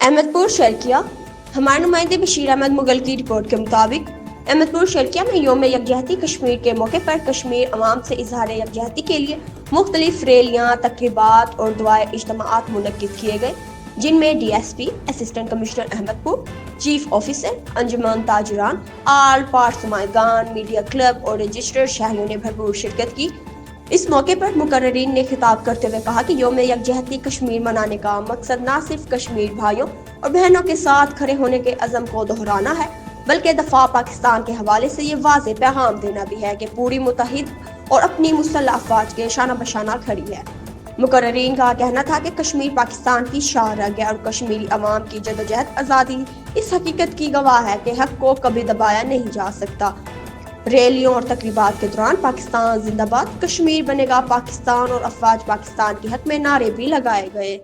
احمد پور شرکیہ۔ ہمارے نمائندے بشیر احمد مغل کی رپورٹ کے مطابق احمد پور شرکیہ میں یوم یکجہتی کشمیر کے موقع پر کشمیر عوام سے اظہار یکجہتی کے لیے مختلف ریلیاں، تقریبات اور دعائے اجتماعات منعقد کیے گئے، جن میں D S P, assistant commissioner Ahmadpur, chief officer, انجمن تاجران، آل پارٹس نمائندگان، میڈیا کلب اور رجسٹرڈ شہریوں نے بھرپور شرکت کی۔ اس موقع پر مقررین نے خطاب کرتے ہوئے کہا کہ یوم یکجہتی کشمیر منانے کا مقصد نہ صرف کشمیر بھائیوں اور بہنوں کے ساتھ کھڑے ہونے کے عزم کو دہرانا ہے، بلکہ دفاع پاکستان کے حوالے سے یہ واضح پیغام دینا بھی ہے کہ پوری متحد اور اپنی مسلح افواج کے شانہ بشانہ کھڑی ہے۔ مقررین کا کہنا تھا کہ کشمیر پاکستان کی شاہ رگ ہے اور کشمیری عوام کی جدوجہد آزادی اس حقیقت کی گواہ ہے کہ حق کو کبھی دبایا نہیں جا سکتا۔ ریلیوں اور تقریبات کے دوران پاکستان زندہ باد، کشمیر بنے گا پاکستان اور افواج پاکستان کے حق میں نعرے بھی لگائے گئے۔